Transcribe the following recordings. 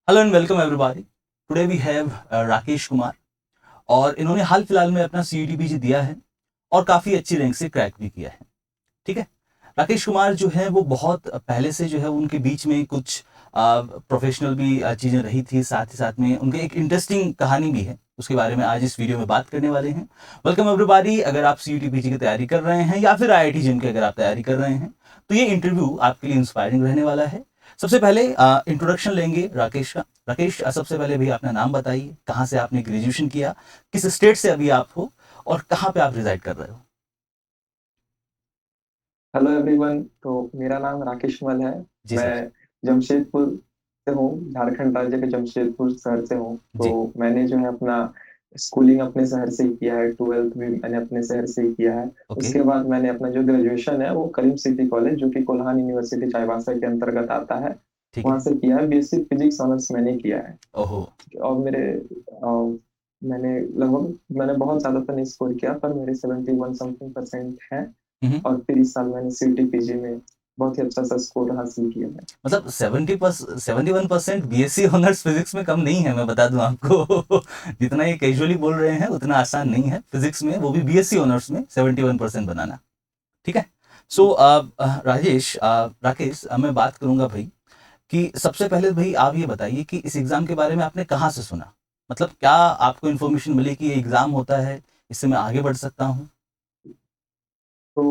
Hello and welcome everybody. Today we have Rakesh Kumar और इन्होंने हाल फिलहाल में अपना सीईटी दिया है और काफ़ी अच्छी रैंक से क्रैक भी किया है। ठीक है। राकेश कुमार जो है वो बहुत पहले से जो है उनके बीच में कुछ प्रोफेशनल भी चीज़ें रही थी, साथ ही साथ में उनके एक इंटरेस्टिंग कहानी भी है, उसके बारे में आज इस वीडियो में बात करने वाले हैं। Welcome everybody. अगर आप सीईटी की तैयारी कर रहे हैं या फिर आईआईटी जिम की अगर आप तैयारी कर रहे हैं तो ये इंटरव्यू आपके लिए इंस्पायरिंग रहने वाला है। सबसे पहले इंट्रोडक्शन लेंगे राकेश का। राकेश, सबसे पहले भी अपना नाम बताइए, कहाँ से आपने ग्रेजुएशन किया, किस स्टेट से अभी आप हो और कहाँ पे आप रिजाइड कर रहे हो। Hello everyone. तो मेरा नाम राकेश मल है। जी सर। मैं जमशेदपुर से हूँ, झारखंड राज्य के जमशेदपुर शहर से हूँ। तो जी। मैंने जो है अपना स्कूलिंग अपने शहर से ही किया है, ट्वेल्थ भी मैंने अपने शहर से ही किया है। ओके। उसके बाद मैंने अपना जो ग्रेजुएशन है वो करीम सिटी कॉलेज, जो कि कोल्हान यूनिवर्सिटी चाईबासा के अंतर्गत आता है, ठीक वहाँ है। से किया है। बीएससी फिजिक्स ऑनर्स मैंने किया है। ओहो। और मैंने बहुत ज्यादा तो नहीं स्कोर किया, पर मेरे 71 समथिंग परसेंट है। हम्म। और फिर इस साल मैंने सीटीपीजी में बहुत ही अच्छा सा स्कोर हासिल किया है। मतलब 71% बीएससी ऑनर्स फिजिक्स में कम नहीं है, मैं बता दूं आपको। जितना ये कैजुअली बोल रहे हैं उतना आसान नहीं है फिजिक्स में, वो भी बीएससी ऑनर्स में 71% बनाना। ठीक है। सो राजेश, राकेश, मैं बात करूंगा भाई कि सबसे पहले भाई आप ये बताइए कि इस एग्जाम के बारे में आपने कहाँ से सुना। मतलब क्या आपको इन्फॉर्मेशन मिली कि ये एग्जाम होता है, इससे मैं आगे बढ़ सकता हूँ। तो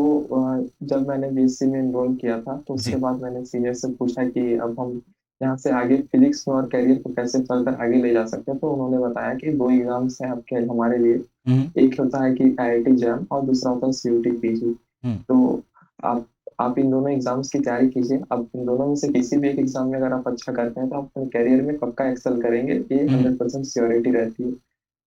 जब मैंने बीएससी में एनरोल किया था, तो उसके जी। बाद मैंने सीनियर से पूछा कि अब हम यहाँ से आगे फिजिक्स में और करियर को कैसे फर्दर आगे ले जा सकते हैं। तो उन्होंने बताया कि दो एग्जाम्स हैं आपके हमारे लिए। हम्म। एक होता है कि आईआईटी जैम और दूसरा होता है सीयूटी पीजी। हम्म। तो आप आप इन दोनों एग्जाम्स की तैयारी कीजिए। अब इन दोनों में से किसी भी एक एग्जाम में अगर आप अच्छा करते हैं तो आप अपने करियर में पक्का एक्सेल करेंगे, ये हम्म। 100% श्योरिटी रहती है।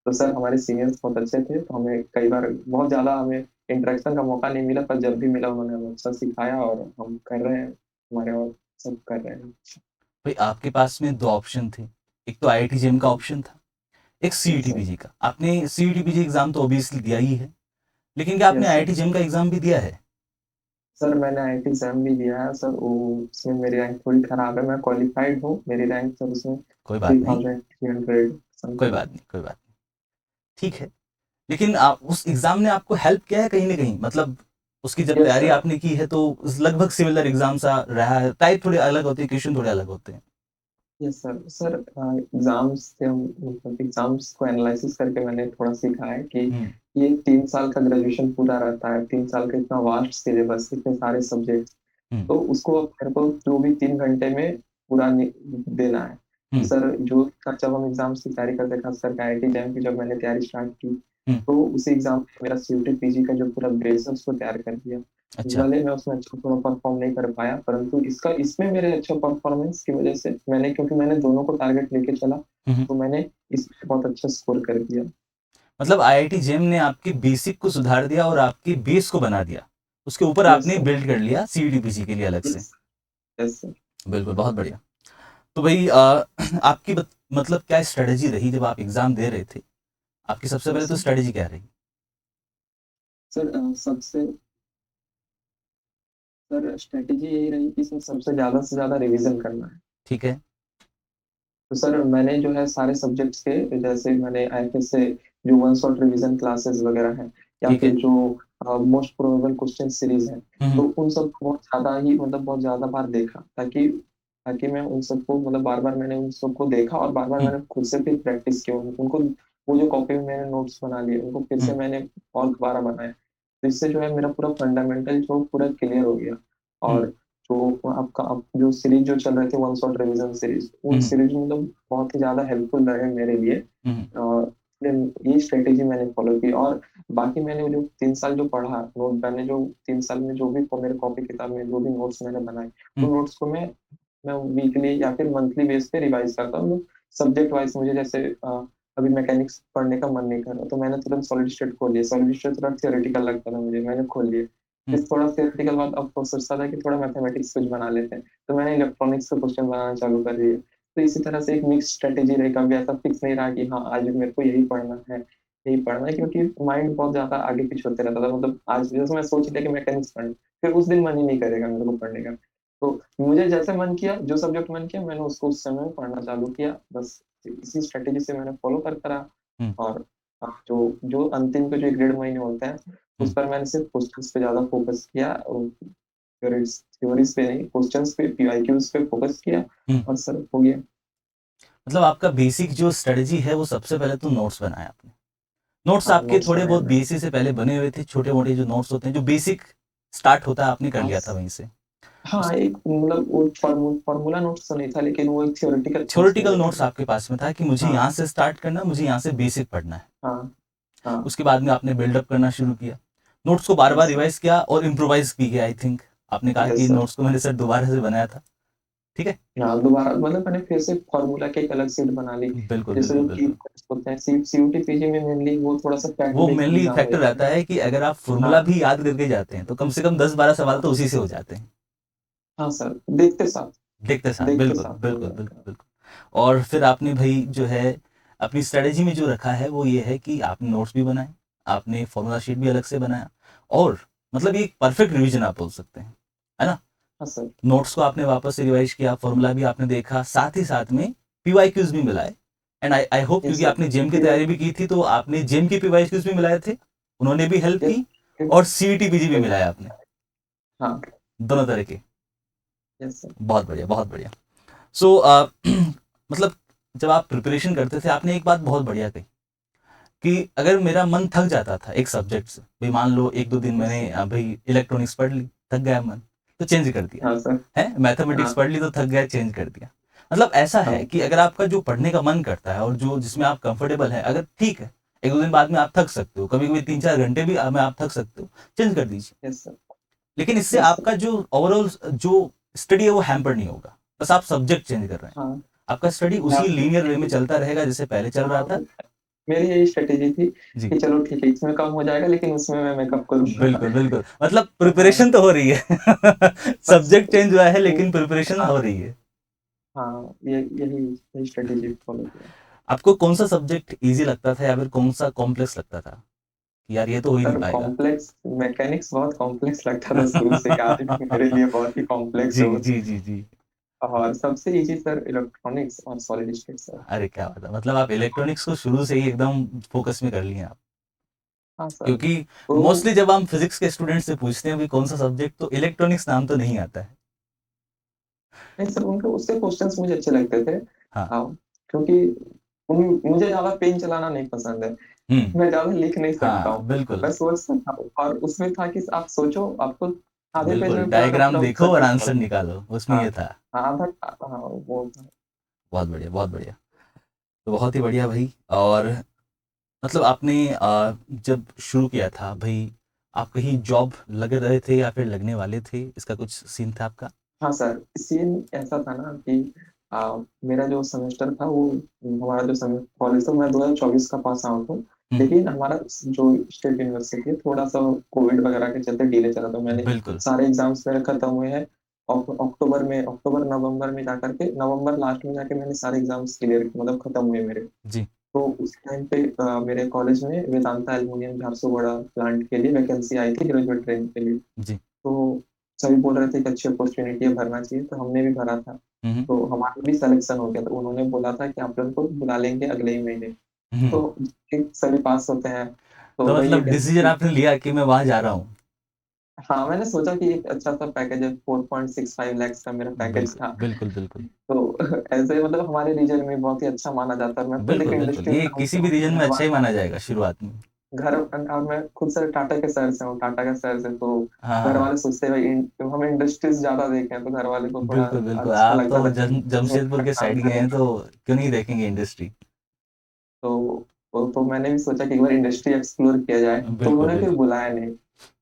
तो सर हमारे सीनियर्स बहुत अच्छे थे, तो हमें कई बार बहुत ज़्यादा हमें इंटरेक्शन का मौका नहीं मिला, पर जब भी मिला उन्होंने हमें अच्छा सिखाया और हम कर रहे हैं, हमारे और सब कर रहे हैं। भाई आपके पास में दो ऑप्शन थे। एक तो आईआईटी जेम का ऑप्शन था, एक यस सीईटी सर। पीजी का। आपने सीईटी पीजी एग्जाम तो ऑब्वियसली दिया ही है, लेकिन क्या आपने यस सर। आईआईटी जेम का एग्जाम भी दिया है। सर मैंने आईआईटी एग्जाम भी दिया है सर, वो उसमें मेरी रैंक थोड़ी खराब है। मैं क्वालिफाइड हूँ, मेरी रैंक सर उसमें कोई थ्री बात नहीं। थाउजेंड थ्री हंड्रेड कोई समथिंग बात है। नहीं। कोई बात नहीं। ठीक है। लेकिन आप उस एग्जाम ने आपको हेल्प किया है कहीं ना कहीं, मतलब उसकी जब यस तैयारी सर। आपने की है तो लगभग सिमिलर एग्जाम सा रहा है, टाइप थोड़े अलग होते हैं, क्वेश्चन थोड़े अलग होते हैं। Yes sir. सर एग्जाम्स से हम मतलब एग्जाम्स को एनालिसिस करके मैंने थोड़ा सीखा है कि हम्म। ये 3 साल का ग्रेजुएशन पूरा रहता है, 3 साल का इतना वास्ट सिलेबस, इतने सारे सब्जेक्ट। हम्म। तो उसको मेरे को जो भी 3 घंटे में पूरा देना है। तो हम्म। सर जो जब हम एग्जाम्स की तैयारी करते, खासकर आईआईटी जैम की जब मैंने तैयारी स्टार्ट की, हम्म। तो उसी एग्जाम में मेरा सीयूटी पीजी का जो पूरा बेस है उसको तैयार कर दिया। अच्छा। भले मैं उसमें अच्छा थोड़ा परफॉर्म नहीं कर पाया, परंतु इसमें मेरे अच्छे परफॉर्मेंस की वजह से मैंने, क्योंकि मैंने दोनों को टारगेट लेके चला, हम्म। तो मैंने इसमें बहुत अच्छा स्कोर कर दिया। मतलब आईआईटी जेम ने आपकी बेसिक को सुधार दिया और आपकी बेस को बना दिया, उसके ऊपर यस आपने सर। बिल्ड कर लिया सीईटी पीजी के लिए अलग से। यस। Yes sir. बिल्कुल, बहुत बढ़िया। तो भाई आपकी मतलब क्या स्ट्रेटेजी रही जब आप एग्जाम दे रहे थे। आपकी सबसे पहले यस तो सर। स्ट्रेटेजी क्या रही। सर सबसे सर स्ट्रेटेजी यही रही कि सर सबसे ज्यादा से ज्यादा रिवीजन करना है। ठीक है। तो सर मैंने जो है सारे सब्जेक्ट्स के, जैसे मैंने आईएफएस से जो वन शॉट रिवीजन क्लासेस वगैरह हैं, या ठीक फिर है। जो मोस्ट प्रोबेबल क्वेश्चन सीरीज है, तो हम्म। उन सब को बहुत ज्यादा ही मतलब बहुत ज्यादा बार देखा, ताकि ताकि मैं उन सबको मतलब बार बार मैंने उन सबको देखा और बार बार हम्म। मैंने खुद से फिर प्रैक्टिस किया उनको। वो जो कॉपी में मैंने नोट्स बना लिए उनको फिर से हम्म। मैंने और दोबारा बनाया। तो इससे जो है मेरा पूरा फंडामेंटल जो पूरा क्लियर हो गया। हम्म। और जो आपका अब जो सीरीज जो चल रहे थे वन शॉट रिवीजन सीरीज, उन हम्म। सीरीज में तो बहुत ही ज्यादा हेल्पफुल रहे मेरे लिए। हम्म। ये स्ट्रेटेजी मैंने फॉलो की। और बाकी मैंने जो 3 साल जो पढ़ा नोट, मैंने जो 3 साल में जो भी मेरे कॉपी किताब में जो भी नोट्स मैंने बनाए, हम्म। उन नोट्स को मैं वीकली या फिर मंथली बेस पे रिवाइज करता हूँ। सब्जेक्ट वाइज मुझे जैसे अभी मैकेनिक्स पढ़ने का मन नहीं कर रहा, तो मैंने तुरंत सॉलिड स्टेट खोल लिया। सॉलिड स्टेट थोड़ा थियोरेटिकल लगता था मुझे, मैंने खोल लिया। हम्म। फिर थोड़ा थियोरेटिकल बाद अब तो सोचता था कि थोड़ा मैथमेटिक्स कुछ बना लेते हैं, तो मैंने इलेक्ट्रॉनिक्स के क्वेश्चन बनाना चालू कर दिए। तो इसी तरह से एक मिक्स स्ट्रेटेजी रही, कभी ऐसा फिक्स नहीं रहा कि हाँ आज मेरे को यही पढ़ना है, क्योंकि माइंड बहुत ज्यादा आगे पीछे होते रहता था। मतलब आज जैसे मैं सोच लिया कि मैकेनिक्स पढ़ना, फिर उस दिन मन ही नहीं करेगा मेरे को पढ़ने का। तो मुझे जैसे मन किया, जो सब्जेक्ट मन किया, मैंने उसको उस समय पढ़ना चालू किया, बस इसी स्ट्रेटेजी से मैंने फॉलो करता रहा। हम्म, और जो जो अंतिम के जो 1 डेढ़ महीने होते हैं, उस हम्म। पर मैंने सिर्फ क्वेश्चंस पे ज्यादा फोकस किया, और थ्योरीज पे नहीं, क्वेश्चंस पे, पीवाईक्यूज पे फोकस किया, हम्म। और सर हो गया। मतलब आपका बेसिक जो स्ट्रेटजी है वो सबसे पहले तो नोट्स बनाए आपने। नोट्स हाँ, आपके नोट्स थोड़े बनाया बहुत मैंने। बीएससी से पहले बने हुए थे, छोटे मोटे जो नोट्स होते हैं जो बेसिक स्टार्ट होता है आपने कर हाँ लिया था वहीं से। हाँ, उसके एक मतलब वो फार्मूला नोट्स तो नहीं था, लेकिन वो एक थियोरेटिकल नोट्स थ्योरेटिकल मेरे थे। नोट्स आपके पास में था कि मुझे हाँ यहाँ से स्टार्ट करना, मुझे यहाँ से बेसिक पढ़ना है। हाँ हाँ। उसके बाद में आपने बिल्डअप करना शुरू किया, नोट्स को बार बार यस सर। रिवाइज किया और इम्प्रोवाइज भी किया। आई थिंक आपने कहा कि यस सर। नोट्स को मैंने सर दोबारा से बनाया था। ठीक है। हाँ, दोबारा मतलब मैंने फिर से फार्मूला की एक अलग सीट बना ली। बिल्कुल जैसे बिल्कुल जो की बिल्कुल। होते हैं, सीयूटी पीजी में मेनली वो थोड़ा सा फैक्ट वो बेस्ड मेनली एग्जाम फैक्टर होता रहता है। है कि अगर आप फॉर्मूला हाँ भी याद करके जाते हैं तो कम से कम 10-12 सवाल हाँ तो उसी से हो जाते हैं। हाँ सर, देखते साथ, देखते साथ, देखते बिल्कुल साथ हो बिल्कुल बिल्कुल जाएगा। बिल्कुल। और फिर आपने भाई जो है अपनी स्ट्रेटेजी में जो रखा है वो ये है कि आपने नोट्स भी बनाए, आपने फॉर्मूला शीट भी अलग से बनाया, और मतलब ये परफेक्ट रिवीजन आप बोल सकते हैं, है ना। हाँ सर। नोट्स को आपने वापस से रिवाइज किया, फॉर्मूला भी आपने देखा, साथ ही साथ में पीवाईक्यूज भी मिलाए। एंड आई आई होप, ये क्योंकि सर। आपने जेम की पीवाई। तैयारी भी की थी तो आपने जेम की पीवाईक्यूज भी मिलाए थे, उन्होंने भी हेल्प यस। की। और सीईटी पीजी भी मिलाया आपने, हाँ। दोनों तरह के। Yes sir. बहुत बढ़िया बहुत बढ़िया। सो मतलब जब आप प्रिपरेशन करते थे आपने एक बात बहुत बढ़िया कही कि अगर मेरा मन थक जाता था एक सब्जेक्ट से, भाई मान लो 1-2 दिन यस मैंने सर। भाई इलेक्ट्रॉनिक्स पढ़ ली, थक गया मन, तो चेंज कर दिया। हाँ सर। है, मैथमेटिक्स हाँ पढ़ ली तो थक गया, चेंज कर दिया। मतलब ऐसा है हाँ। कि अगर आपका जो पढ़ने का मन करता है और जो जिसमें आप कंफर्टेबल है, अगर ठीक है 1-2 दिन बाद में आप थक सकते हो, कभी कभी 3-4 घंटे भी में आप थक सकते हो, चेंज कर दीजिए। Yes sir. लेकिन इससे यस सर। आपका जो ओवरऑल जो स्टडी है वो हैम्पर नहीं होगा, बस आप सब्जेक्ट चेंज कर रहे हैं। हाँ। आपका स्टडी मैं उसी आपको लीनियर वे में चलता रहेगा जैसे पहले चल रहा हाँ, था। मेरी यही स्ट्रेटेजी थी जी, कि चलो ठीक है, इसमें कम हो जाएगा लेकिन उसमें मैं मेकअप करूंगा। बिल्कुल बिल्कुल, मतलब हाँ, प्रिपरेशन तो हो रही है बस सब्जेक्ट चेंज हुआ है वो- लेकिन प्रिपरेशन हाँ हो रही है। हाँ, ये यही यही स्ट्रेटेजी फॉलो किया। आपको कौन सा सब्जेक्ट इजी लगता था या फिर कौन सा कॉम्प्लेक्स लगता था कि यार ये तो हो ही नहीं सर पाएगा? कॉम्प्लेक्स, मैकेनिक्स बहुत कॉम्प्लेक्स लगता था शुरू से, कि आज भी मेरे लिए बहुत ही कॉम्प्लेक्स जी है वो। जी जी जी। और सबसे इजी सर इलेक्ट्रॉनिक्स और सॉलिड स्टेट सर। अरे क्या बात है, मतलब आप इलेक्ट्रॉनिक्स को शुरू से ही एकदम फोकस में कर लिए आप। हाँ सर। क्योंकि तो मोस्टली जब हम फिजिक्स के स्टूडेंट से पूछते हैं भी कौन सा सब्जेक्ट, तो इलेक्ट्रॉनिक्स नाम तो नहीं आता है। नहीं सर, उनके उससे क्वेश्चंस मुझे अच्छे लगते थे। हाँ। हाँ, क्योंकि मुझे ज्यादा पेन चलाना नहीं पसंद है, हम्म। मैं ज्यादा लिख नहीं सकता हाँ हूँ। बिल्कुल मैं सोच सकता हूँ, और उसमें था कि आप सोचो, आपको आधे पेज बिल्कुल, में पूरा का डायग्राम पूरा देखो और सर्किट आंसर समझना निकालो, उसमें है। ये हाँ था। हाँ, आधा। हाँ वो था। बहुत बढ़िया बहुत बढ़िया। तो बहुत ही बढ़िया भाई। और मतलब आपने जब शुरू किया था भाई, आप कहीं जॉब लगे रहे थे या फिर लगने वाले थे, इसका कुछ सीन था आपका? हाँ सर, सीन ऐसा था ना कि मेरा जो सेमेस्टर था वो, हमारा जो सेमेस्टर कॉलेज था, मैं 2024 का पास आउट हूँ। हम्म, लेकिन हमारा जो स्टेट यूनिवर्सिटी है, थोड़ा सा कोविड वगैरह के चलते डिले चला, तो मैंने बिल्कुल। सारे एग्जाम्स मेरे खत्म हुए हैं। अक्टूबर में, अक्टूबर नवंबर में जाकर के, नवंबर लास्ट में जाके मैंने सारे एग्जाम्स क्लियर किए, मतलब खत्म हुए मेरे। जी। तो उस टाइम पे मेरे कॉलेज में वेदांता एल्युमिनियम झारसुगुड़ा प्लांट के लिए वैकेंसी आई थी, ग्रेजुएट ट्रेन के लिए। जी। तो सभी बोल रहे थे कि अच्छी अपॉर्चुनिटी है, भरना चाहिए, तो हमने भी भरा था। हम्म। तो हमारा भी सिलेक्शन हो गया, तो उन्होंने बोला था कि आप लोगों को बुला लेंगे अगले ही महीने। हम्म। तो ठीक, सभी पास होते हैं, तो तो वही मतलब एक डिसीजन आपने लिया कि मैं वहां जा रहा हूँ। हाँ, मैंने सोचा कि एक अच्छा सा पैकेज है, 4.65 lakhs का मेरा पैकेज बिल्कुल था। बिल्कुल बिल्कुल तो ऐसे मतलब हमारे रीजन में बहुत ही अच्छा माना जाता है, मैं खुद एक बिल्कुल बिल्कुल, इंडस्ट्री में ये काम किसी कर रहा भी हूँ, रीजन तो में घर अच्छा ही वाले, माना जाएगा शुरुआत में। घर, और मैं खुद सर टाटा के शहर से हूँ, टाटा का शहर से, तो हाँ हाँ घर हाँ। वाले सोचते हैं भाई तो हम इंडस्ट्रीज ज्यादा देखे हैं, तो घर वाले को थोड़ा बिल्कुल बिल्कुल, अच्छा आप लगता तो था कि जमशेदपुर के काम साइड गए करें। हैं तो क्यों नहीं देखेंगे इंडस्ट्री। तो मैंने भी सोचा कि एक बार इंडस्ट्री एक्सप्लोर किया जाए, तो बिल्कुल उन्होंने फिर बिल्कुल। बुलाया नहीं,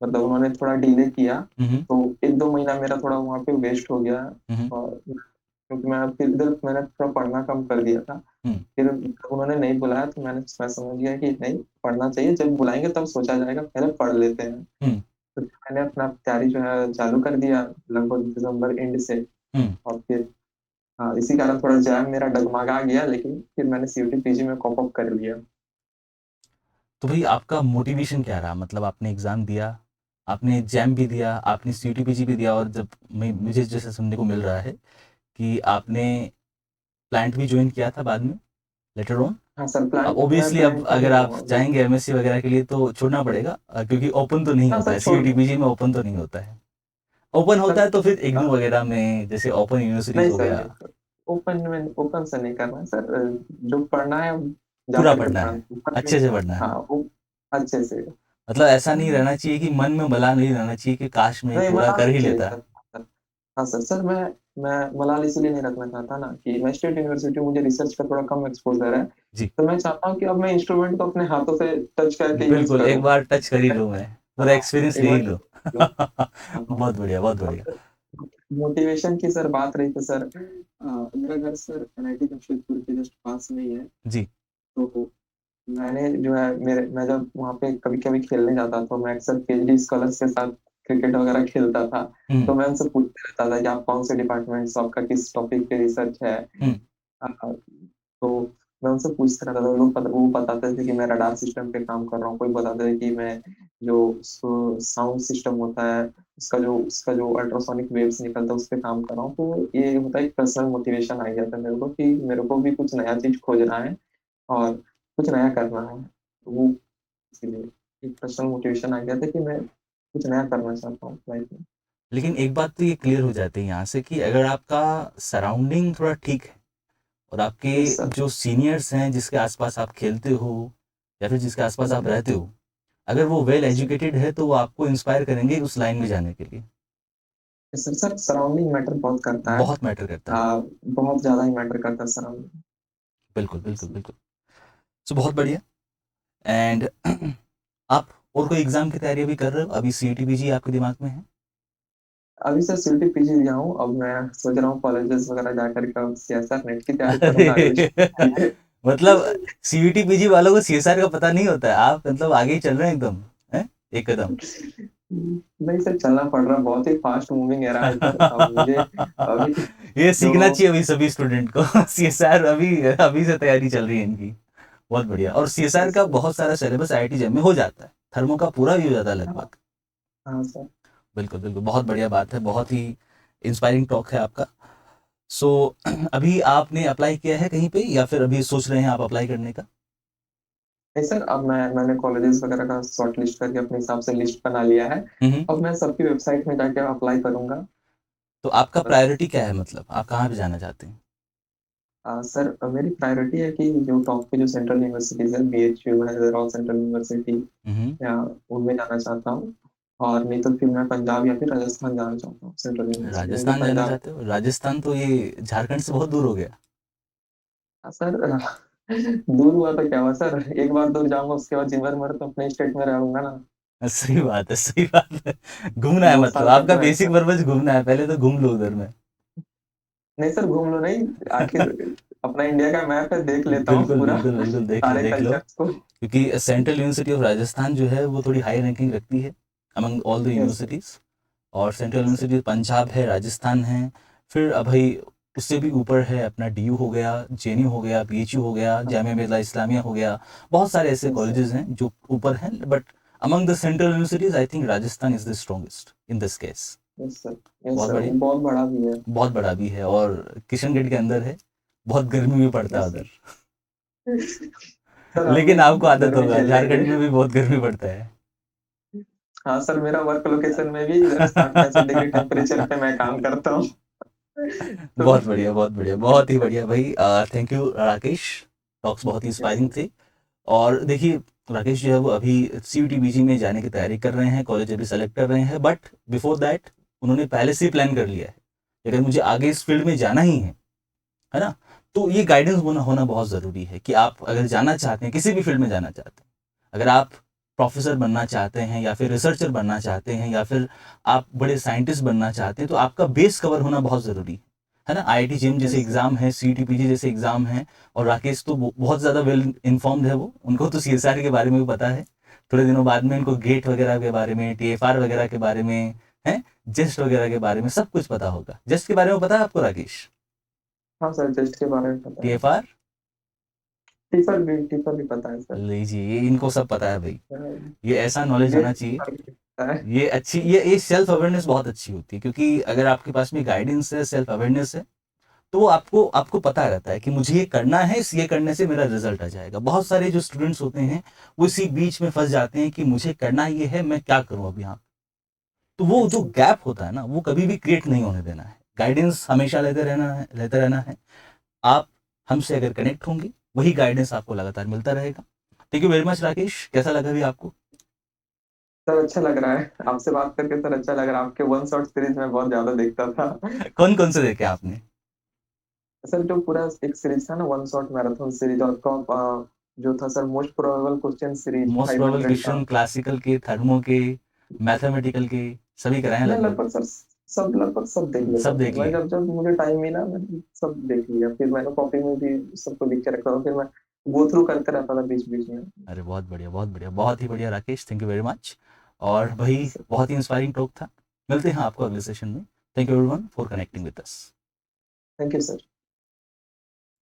मतलब उन्होंने थोड़ा डिले किया। हम्म। तो 1-2 महीना मेरा थोड़ा वहाँ पे वेस्ट हो गया। हम्म। और क्योंकि मैं फिर इधर मैंने थोड़ा पढ़ना कम कर दिया था। हम्म। फिर जब उन्होंने नहीं बुलाया तो मैं समझ गया कि नहीं, पढ़ना चाहिए, जब बुलाएंगे तब सोचा जाएगा, पहले पढ़ लेते हैं। हम्म। तो मैंने अपना तैयारी जो है चालू कर दिया, लगभग दिसंबर एंड से। हम्म। और फिर हाँ, इसी कारण थोड़ा जैम मेरा डगमगा गया, लेकिन फिर मैंने सीयूटी पीजी में कॉप अप कर लिया। तो भाई आपका मोटिवेशन क्या रहा, मतलब आपने एग्जाम दिया, आपने जैम भी दिया, आपने सीयूटीपीजी भी दिया, और जब मुझे जैसे सुनने को मिल रहा है कि आपने प्लांट भी ज्वाइन किया था बाद में, लेटर ऑन। हाँ सर, अब प्लान मैं ऑब्वियसली अब प्लान कर ही अगर रहा आप हूँ अभी। जाएंगे एमएससी वगैरह के लिए तो छोड़ना पड़ेगा, क्योंकि ओपन तो नहीं हाँ होता सर, है, छोड़ सीयूटीपीजी में ओपन तो नहीं होता है। Open sir. होता है तो फिर इग्नू वगैरह में, जैसे ओपन यूनिवर्सिटीज नहीं हो सर, गया। नहीं सर, ओपन से नहीं करना है सर। जो पढ़ना है जा पूरा करके पढ़ना है, पढ़ना है। अच्छे से पढ़ना है। हाँ वो अच्छे से। मतलब ऐसा नहीं रहना चाहिए कि मन में मलाल नहीं रहना चाहिए कि काश मैं ये नहीं, पूरा मलाल कर नहीं ही चाहिए लेता। सर। सर, हाँ सर। सर मैं मलाल इसलिए नहीं रखना चाहता ना कि मैं स्टेट यूनिवर्सिटी, मुझे रिसर्च का थोड़ा कम एक्सपोजर है। जी, तो मैं चाहता हूँ कि अब मैं इंस्ट्रूमेंट को अपने हाथों से टच करके यूज बिल्कुल, एक करूँ। बार टच कर ही लूँ मैं, पूरा हाँ, एक्सपीरियंस एक ले ही बार लो। हाँ, हाँ। बहुत बढ़िया, बहुत बढ़िया। और मोटिवेशन की सर बात रही तो सर, मेरा घर सर एनआईटी जमशेदपुर के जस्ट पास में ही है। जी। तो मैंने जो है, मेरे मैं जब वहाँ पे कभी-कभी खेलने जाता तो मैं अक्सर पीएचडी स्कॉलर्स के साथ क्रिकेट वगैरह खेलता था। हुँ, तो मैं उनसे पूछता रहता था कि आप कौन से डिपार्टमेंट्स हो, आपका किस टॉपिक पे रिसर्च है। हुँ, तो मैं उनसे पूछता रहता था, वो बताते थे कि मैं रडार सिस्टम पे काम कर रहा हूँ, कोई बताता है कि मैं जो साउंड सिस्टम होता है, उसका जो अल्ट्रासोनिक वेव्स निकलता है उस पे काम कर रहा हूँ। तो ये होता है, एक पर्सनल मोटिवेशन आ गया था मेरे को कि मेरे को भी कुछ नया चीज़ खोजना है और कुछ नया करना है। तो वो इसीलिए एक पर्सनल मोटिवेशन आ गया था कि मैं कुछ नया करना चाहता हूँ लाइफ में। लेकिन एक बात तो ये क्लियर हो जाती है यहाँ से कि अगर आपका सराउंडिंग थोड़ा ठीक है और आपके यस सर। जो सीनियर्स हैं जिसके आसपास आप खेलते हो या फिर जिसके आसपास आप रहते हो, अगर वो वेल यस सर। एजुकेटेड है तो वो आपको इंस्पायर करेंगे उस लाइन में जाने के लिए। Yes sir. Sir surrounding matter बहुत करता है। बहुत मैटर करता है। बहुत ज़्यादा ही मैटर करता है सराउंडिंग। बिल्कुल, बिल्कुल, बिल्कुल। सो बहुत बढ़िया। एंड आप और कोई एग्ज़ाम की तैयारी अभी कर रहे हो? अभी सीईटी-पीजी आपके दिमाग में है? अभी सर सीयूटी पीजी दिया हूँ। अब मैं सोच रहा हूँ कॉलेजेस वगैरह जाकर के अब सीएसआर नेट की तैयारी करूंगा अगले अरे! पहले। मतलब सीईटी-पीजी वालों को सीएसआर का पता नहीं होता है। आप मतलब आगे ही चल रहे हैं एकदम, हैं? एक कदम। नहीं सर, चलना पड़ रहा है, बहुत ही फास्ट मूविंग एरा है सर। अब मुझे अभी ये जो सीखना चाहिए अभी सभी स्टूडेंट को। सीएसआर अभी अभी से तैयारी चल रही है इनकी। बहुत बढ़िया। और सीएसआर यस का सर। बहुत सारा सिलेबस आईआईटी जेईई में हो जाता है। थर्मो का पूरा भी हो जाता है हाँ, लगभग। हाँ सर। बिल्कुल, बिल्कुल। बहुत बढ़िया बात है। बहुत ही इंस्पायरिंग टॉक है आपका। सो अभी आपने अप्लाई किया है कहीं पे या फिर अभी सोच रहे हैं आप अप्लाई करने का? नहीं सर, अब मैंने कॉलेजेस वगैरह का शॉर्ट लिस्ट करके अपने हिसाब से लिस्ट बना लिया है। हुँ, हुँ। अब मैं सबकी वेबसाइट में जाके अप्लाई करूंगा। तो आपका बस। प्रायोरिटी क्या है, मतलब आप कहाँ पे जाना चाहते हैं? सर, मेरी प्रायोरिटी है कि जो टॉप पे जो सेंट्रल यूनिवर्सिटीज है, बीएचयू, हैदराबाद सेंट्रल यूनिवर्सिटी, हुँ, हुँ। या उनमें जाना चाहता हूँ। और नहीं तो फिर मैं पंजाब या फिर राजस्थान जाना चाहता हूँ सेंट्रल यूनिवर्सिटी, मुझे राजस्थान जाना पंजाब। चाहते हो? राजस्थान तो ये झारखंड से बहुत दूर हो गया। सर, दूर हुआ तो क्या हुआ सर, एक बार दूर जाऊंगा उसके बाद जीवन भर तो अपने स्टेट में रहूंगा ना। सही बात है, सही बात है। घूमना है, दो मतलब साल का आपका तो है बेसिक सर। पर्पज़ घूमना है, पहले तो घूम लो उधर में। नहीं सर, घूम लो नहीं, आखिर अपना इंडिया का मैप है, देख लेता हूँ बिल्कुल, पूरा बिल्कुल, बिल्कुल, देख लो, सारे देख लो। कल्चर्स को। क्योंकि सेंट्रल यूनिवर्सिटी ऑफ राजस्थान जो है वो थोड़ी हाई रैंकिंग रखती है among all the yes sir. Universities. और central yes sir. University Punjab है, राजस्थान है, फिर भाई उससे भी ऊपर है अपना डीयू हो गया, जेएनयू हो गया, बीएचयू हो गया, हाँ। जामिया मिलिया इस्लामिया हो गया। बहुत सारे ऐसे यस सर। कॉलेजेस हैं जो ऊपर हैं, but among the central universities I think Rajasthan is the strongest in this case. Yes sir. Yes बहुत सर, वो बढ़िया। बहुत बड़ा भी है। बहुत बड़ा भी है और किशनगढ़ के अंदर है। बहुत गर्मी भी पड़ता है यस उधर। सर। सर हम भी लेकिन आपको आदत गर्मी होगा, झेल लेंगे। झारखंड में भी बहुत गर्मी पड़ता है। हाँ सर, मेरा वर्क लोकेशन में भी इधर 60-65 डिग्री टेम्परेचर पे मैं काम करता हूँ। तो बहुत बढ़िया, बहुत बढ़िया, बहुत ही बढ़िया भाई। Thank you Rakesh. टॉक्स बहुत ही यस इंस्पायरिंग सर। थे। और देखिए, राकेश जो है वो अभी सीयूटी-बीजी में जाने की तैयारी कर रहे हैं, कॉलेज अभी सेलेक्ट कर रहे हैं, बट बिफोर दैट उन्होंने पहले से ही प्लान कर लिया है कि अगर मुझे आगे इस फील्ड में जाना ही है ना? तो ये गाइडेंस होना होना बहुत ज़रूरी है कि आप अगर जाना चाहते हैं, किसी भी फील्ड में जाना चाहते हैं, अगर आप प्रोफ़ेसर बनना चाहते हैं या फिर रिसर्चर बनना चाहते हैं या फिर आप बड़े साइंटिस्ट बनना चाहते हैं, तो आपका बेस कवर होना बहुत ज़रूरी है ना? आईआईटी जेईई जैसे यस सर। एग्ज़ाम है, सीईटी-पीजी जैसे एग्ज़ाम है, और राकेश तो बहुत ज़्यादा वेल इन्फॉर्म्ड है वो, उनको तो सीएसआर के बारे में भी पता है। थोड़े दिनों बाद में इनको गेट वगैरह के बारे में, टीएफआर वगैरह के बारे में, हैं, जेस्ट वगैरह के बारे में सब कुछ पता होगा। जेस्ट के बारे में पता है आपको राकेश? हाँ सर, जस्ट के बारे में पता है। टीएफआर? टिफर भी पता है सर। लीजिए, ये इनको सब पता है भाई। ये ऐसा नॉलेज गेट होना चाहिए। सकता है। ये सेल्फ अवेयरनेस बहुत अच्छी होती है, क्योंकि अगर आपके पास में गाइडेंस है, सेल्फ अवेयरनेस है, तो वो आपको आपको पता रहता है कि मुझे ये करना है, इस ये करने से मेरा रिजल्ट आ जाएगा। बहुत सारे जो स्टूडेंट्स होते हैं वो इसी बीच में फंस जाते हैं कि मुझे करना ये है, मैं क्या करूं अब यहाँ। तो वो जो गैप होता है ना, वो कभी भी क्रिएट नहीं होने देना है। गाइडेंस हमेशा लेते रहना है। आप हमसे अगर कनेक्ट होंगे, वही गाइडेंस आपको लगातार मिलता रहेगा। Thank you very much Rakesh, कैसा लगा भी आपको? सर अच्छा लग रहा है आपसे बात करके, सर अच्छा लग रहा है। आपके वन शॉट सीरीज में बहुत ज्यादा देखता था। कौन कौन से देखे आपने? सर जो पूरा एक सीरीज था ना, वन शॉट मैराथन सीरीज, और टॉप जो था sir, most probable question series most probable 500 था। क्वेश्चन, क्लासिकल के, थर्मो के, मैथमेटिकल के, सभी कराए हैं मैं लगभग। लगभग सर सब लगभग सब देख लेता सब था। देख मैं लिए। जब जब मुझे टाइम मिला मैंने सब देख लिया। फिर मैंने कॉपी में भी सबको लिख के रखा था। फिर मैं गो थ्रू करते रहता था बीच बीच में। अरे बहुत बढ़िया, बहुत बढ़िया, बहुत ही बढ़िया Rakesh, thank you very much. और भाई बहुत ही इंस्पायरिंग टॉक था। मिलते हैं आपको अगले सेशन में। Thank you everyone for connecting with us. Thank you sir.